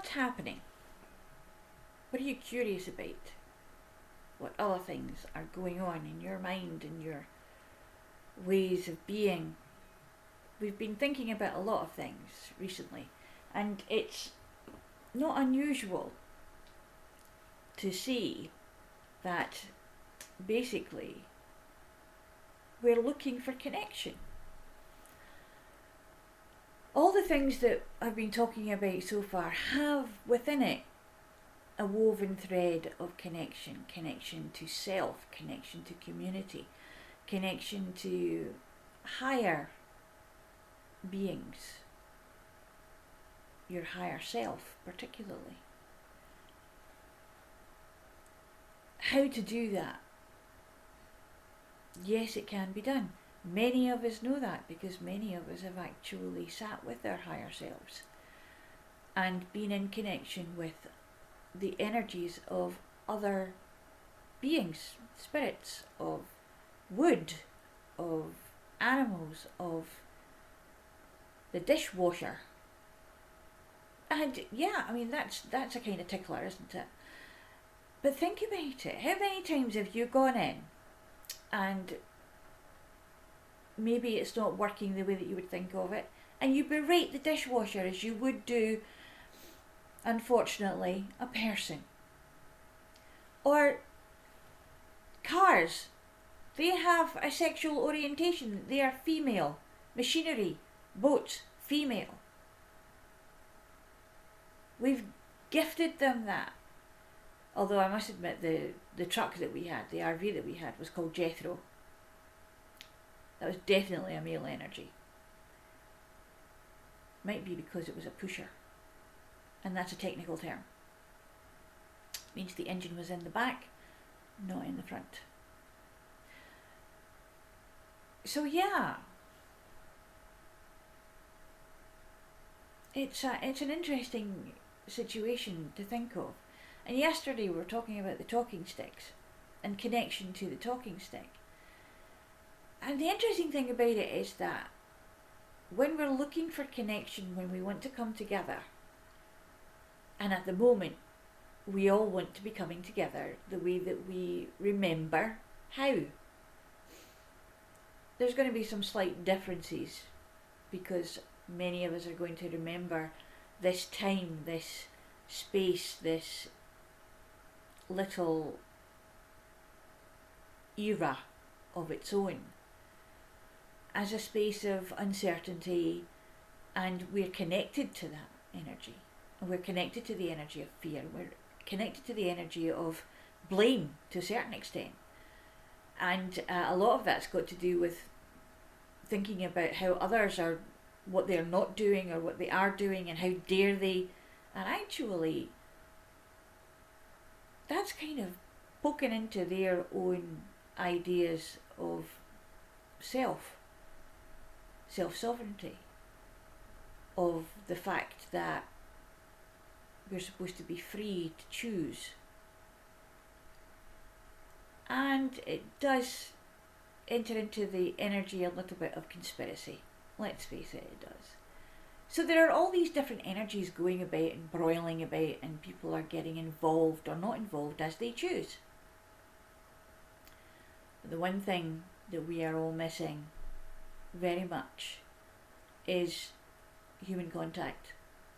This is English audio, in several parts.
what's happening? What are you curious about? What other things are going on in your mind and your ways of being? We've been thinking about a lot of things recently, and it's not unusual to see that basically we're looking for connection. All the things that I've been talking about so far have within it a woven thread of connection. Connection to self, connection to community, connection to higher beings, your higher self particularly. How to do that? Yes, it can be done. Many of us know that because many of us have actually sat with our higher selves and been in connection with the energies of other beings, spirits, of wood, of animals, of the dishwasher. And yeah, I mean that's a kind of tickler, isn't it? But think about it. How many times have you gone in and maybe it's not working the way that you would think of it, and you berate the dishwasher as you would do, unfortunately, a person? Or cars, they have a sexual orientation. They are female. Machinery, boats, female. We've gifted them that. Although I must admit the truck that we had, the RV that we had, was called Jethro. That was definitely a male energy. Might be because it was a pusher. And that's a technical term. It means the engine was in the back, not in the front. So yeah, it's an interesting situation to think of. And yesterday we were talking about the talking sticks and connection to the talking stick. And the interesting thing about it is that when we're looking for connection, when we want to come together, and at the moment we all want to be coming together the way that we remember how. There's going to be some slight differences because many of us are going to remember this time, this space, this little era of its own as a space of uncertainty, and we're connected to that energy, and we're connected to the energy of fear, we're connected to the energy of blame to a certain extent, and a lot of that's got to do with thinking about how others are, what they're not doing or what they are doing, and how dare they. And actually that's kind of poking into their own ideas of self-sovereignty, of the fact that we're supposed to be free to choose. And it does enter into the energy a little bit of conspiracy. Let's face it, it does. So there are all these different energies going about and broiling about, and people are getting involved or not involved as they choose. But the one thing that we are all missing very much is human contact,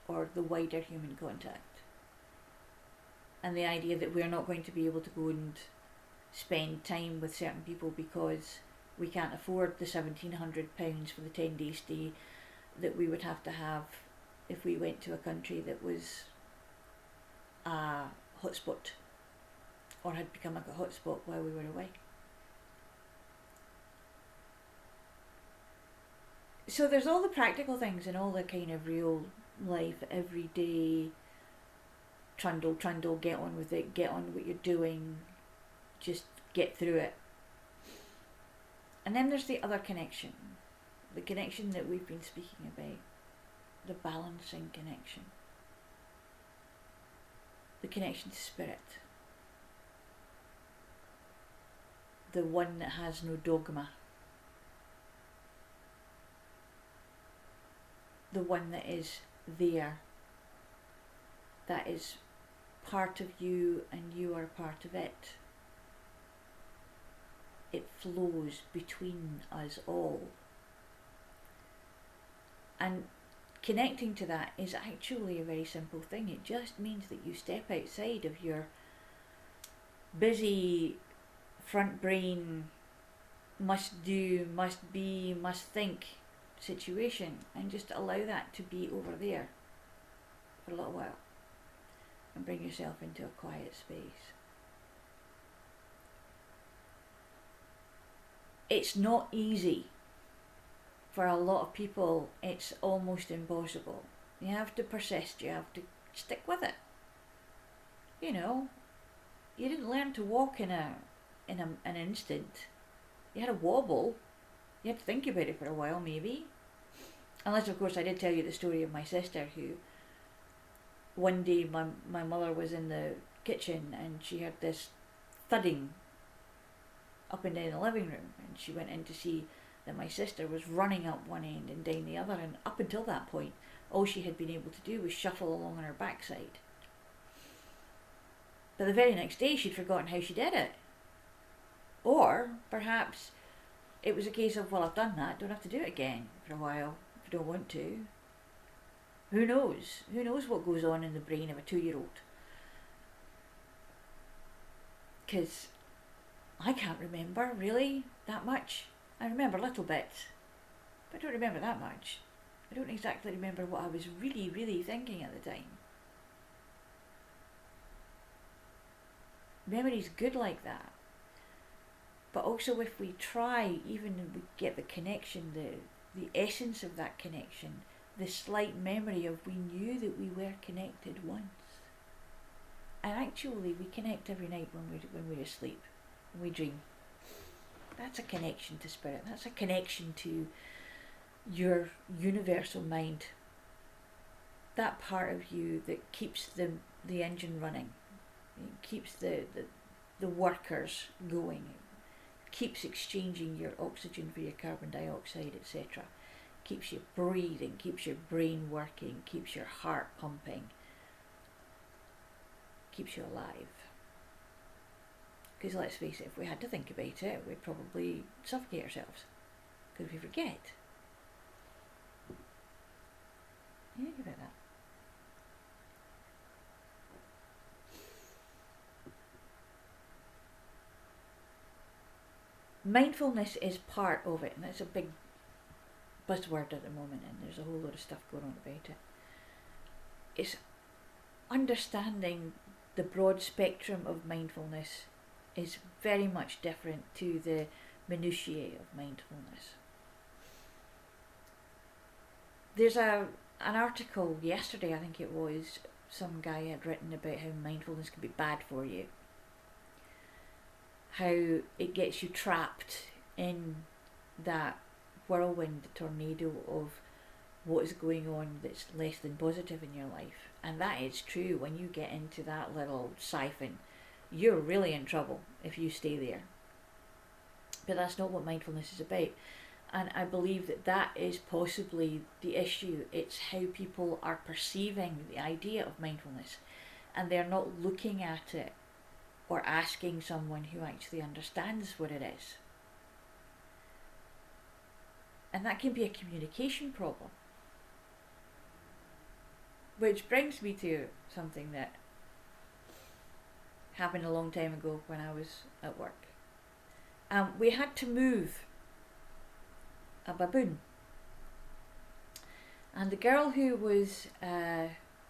or the wider human contact. And the idea that we're not going to be able to go and spend time with certain people because we can't afford the £1,700 for the 10-day stay that we would have to have if we went to a country that was a hotspot or had become like a hotspot while we were away. So there's all the practical things and all the kind of real life, everyday trundle, get on with it, get on what you're doing, just get through it. And then there's the other connection, the connection that we've been speaking about, the balancing connection, the connection to spirit, the one that has no dogma, the one that is there that is part of you and you are part of it. It flows between us all. And connecting to that is actually a very simple thing. It just means that you step outside of your busy front brain, must do, must be, must think situation, and just allow that to be over there for a little while and bring yourself into a quiet space. It's not easy. For a lot of people, it's almost impossible. You have to persist, you have to stick with it. You know, you didn't learn to walk in an instant. You had a wobble. You had to think about it for a while, maybe. Unless, of course, I did tell you the story of my sister, who one day my mother was in the kitchen and she heard this thudding up and down the living room, and she went in to see that my sister was running up one end and down the other, and up until that point all she had been able to do was shuffle along on her backside. But the very next day she'd forgotten how she did it. Or perhaps it was a case of, well, I've done that, don't have to do it again for a while if you don't want to. Who knows? Who knows what goes on in the brain of a 2-year-old? Because I can't remember really that much. I remember little bits, but I don't remember that much. I don't exactly remember what I was really, really thinking at the time. Memory's good like that. But also if we try, even if we get the connection, the essence of that connection, the slight memory of we knew that we were connected once. And actually we connect every night when we're asleep, when we dream. That's a connection to spirit. That's a connection to your universal mind. That part of you that keeps the engine running. It keeps the workers going. It keeps exchanging your oxygen for your carbon dioxide, etc. Keeps you breathing, keeps your brain working, keeps your heart pumping. Keeps you alive. Because let's face it, if we had to think about it, we'd probably suffocate ourselves. Because we forget. Think about that. Mindfulness is part of it, and it's a big buzzword at the moment, and there's a whole lot of stuff going on about it. It's understanding the broad spectrum of mindfulness is very much different to the minutiae of mindfulness. There's an article yesterday, I think it was, some guy had written about how mindfulness can be bad for you. How it gets you trapped in that whirlwind tornado of what is going on that's less than positive in your life. And that is true. When you get into that little siphon, you're really in trouble if you stay there. But that's not what mindfulness is about. And I believe that that is possibly the issue. It's how people are perceiving the idea of mindfulness, and they're not looking at it or asking someone who actually understands what it is. And that can be a communication problem. Which brings me to something that happened a long time ago when I was at work. We had to move a baboon. And the girl who was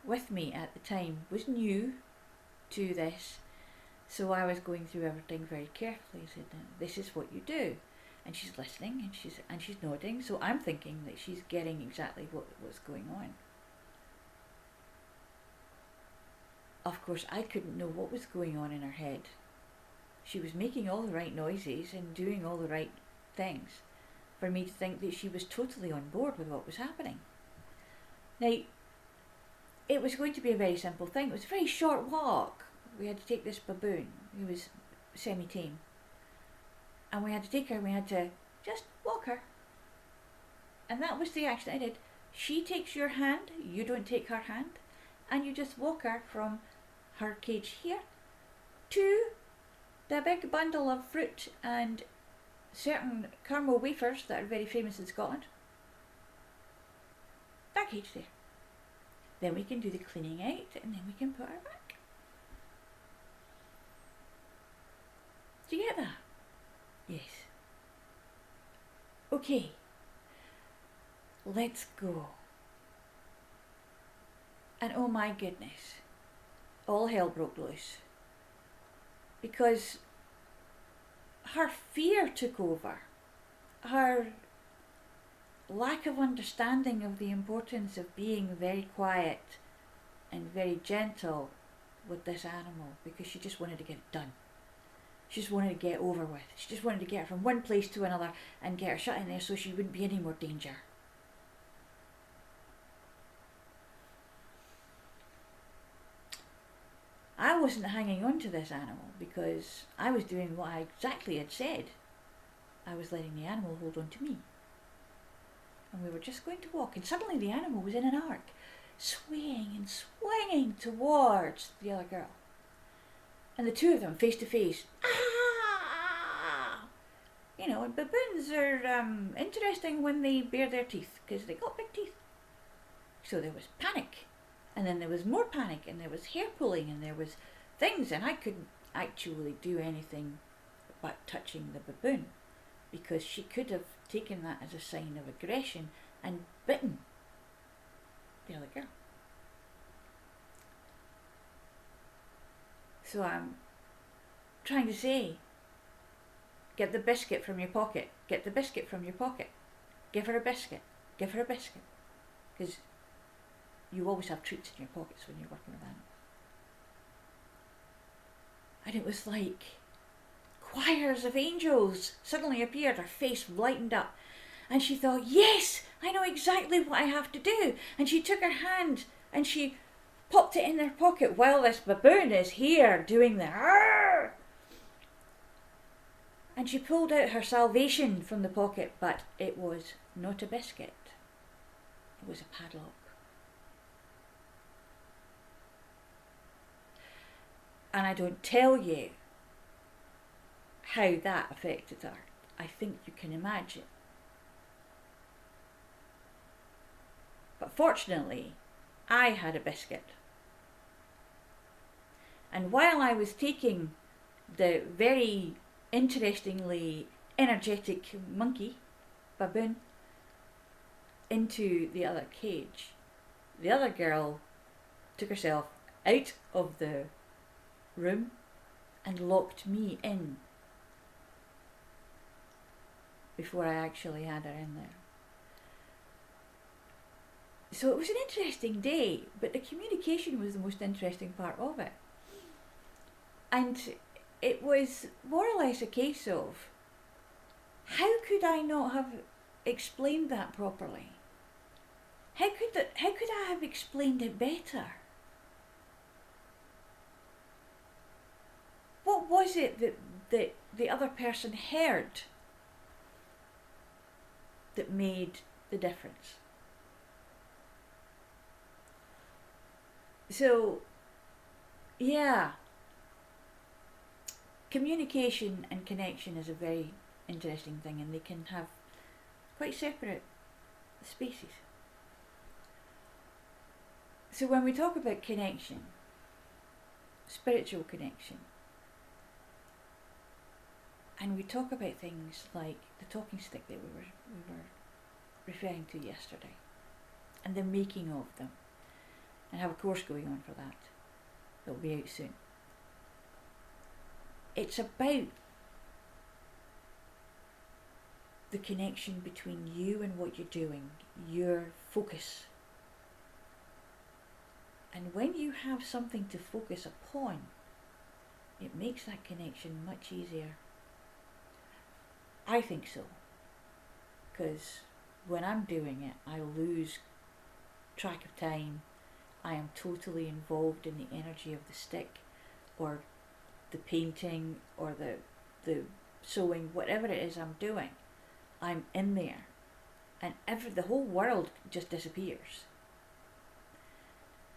with me at the time was new to this, so I was going through everything very carefully. I said, this is what you do. And she's listening and she's nodding, so I'm thinking that she's getting exactly what's going on. Of course, I couldn't know what was going on in her head. She was making all the right noises and doing all the right things for me to think that she was totally on board with what was happening. Now, it was going to be a very simple thing. It was a very short walk. We had to take this baboon, who was semi-tame, and we had to take her and we had to just walk her. And that was the action I did. She takes your hand, you don't take her hand. and you just walk her from her cage here to the big bundle of fruit and certain caramel wafers that are very famous in Scotland. That cage there. Then we can do the cleaning out, and then we can put her back. Do you get that? Yes. Okay. Let's go. And oh my goodness, all hell broke loose. Because her fear took over. Her lack of understanding of the importance of being very quiet and very gentle with this animal, because she just wanted to get it done. She just wanted to get over with. She just wanted to get her from one place to another and get her shut in there so she wouldn't be any more danger. I wasn't hanging on to this animal because I was doing what I exactly had said. I was letting the animal hold on to me. And we were just going to walk, and suddenly the animal was in an arc, swaying and swinging towards the other girl. And the two of them face to face. Ah! You know, and baboons are interesting when they bare their teeth, because they got big teeth. So there was panic, and then there was more panic, and there was hair pulling, and there was things, and I couldn't actually do anything but touching the baboon, because she could have taken that as a sign of aggression and bitten the other girl. So I'm trying to say, get the biscuit from your pocket, get the biscuit from your pocket, give her a biscuit, give her a biscuit, because you always have treats in your pockets when you're working with animals. And it was like choirs of angels suddenly appeared, her face lightened up, and she thought, yes, I know exactly what I have to do. And she took her hand and she popped it in her pocket while this baboon is here doing the arrgh. And she pulled out her salvation from the pocket, but it was not a biscuit, it was a padlock. And I don't tell you how that affected her. I think you can imagine. But fortunately, I had a biscuit. And while I was taking the very interestingly energetic monkey, baboon, into the other cage, the other girl took herself out of the room and locked me in before I actually had her in there. So it was an interesting day, but the communication was the most interesting part of it. And it was more or less a case of, how could I not have explained that properly? How could I have explained it better? What was it that the other person heard that made the difference? So, yeah, communication and connection is a very interesting thing, and they can have quite separate spaces. So when we talk about connection, spiritual connection, and we talk about things like the talking stick that we were referring to yesterday, and the making of them, and have a course going on for that. That'll be out soon. It's about the connection between you and what you're doing, your focus. And when you have something to focus upon, it makes that connection much easier. I think so. Because when I'm doing it, I lose track of time. I am totally involved in the energy of the stick, or the painting, or the sewing, whatever it is I'm doing. I'm in there, and the whole world just disappears.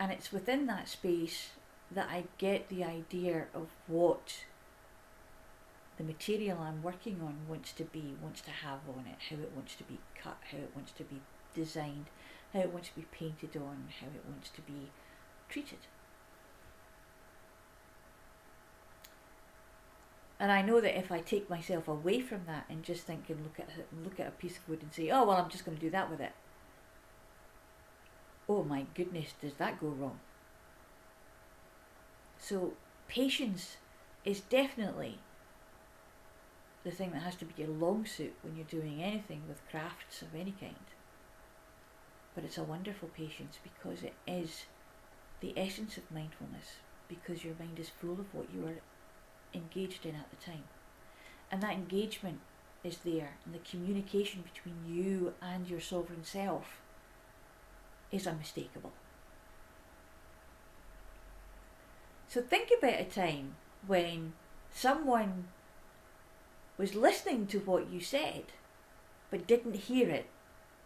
And it's within that space that I get the idea of what the material I'm working on wants to be, wants to have on it, how it wants to be cut, how it wants to be designed, how it wants to be painted on, how it wants to be treated. And I know that if I take myself away from that and just think and look at a piece of wood and say, oh well, I'm just going to do that with it, oh my goodness, does that go wrong? So patience is definitely the thing that has to be your long suit when you're doing anything with crafts of any kind. But it's a wonderful patience because it is the essence of mindfulness, because your mind is full of what you are engaged in at the time. And that engagement is there, and the communication between you and your sovereign self is unmistakable. So think about a time when someone was listening to what you said but didn't hear it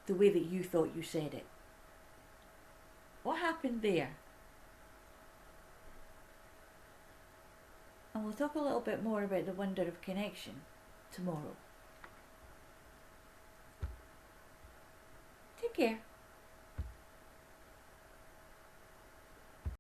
the way that you thought you said it. What happened there? And we'll talk a little bit more about the wonder of connection tomorrow. Take care.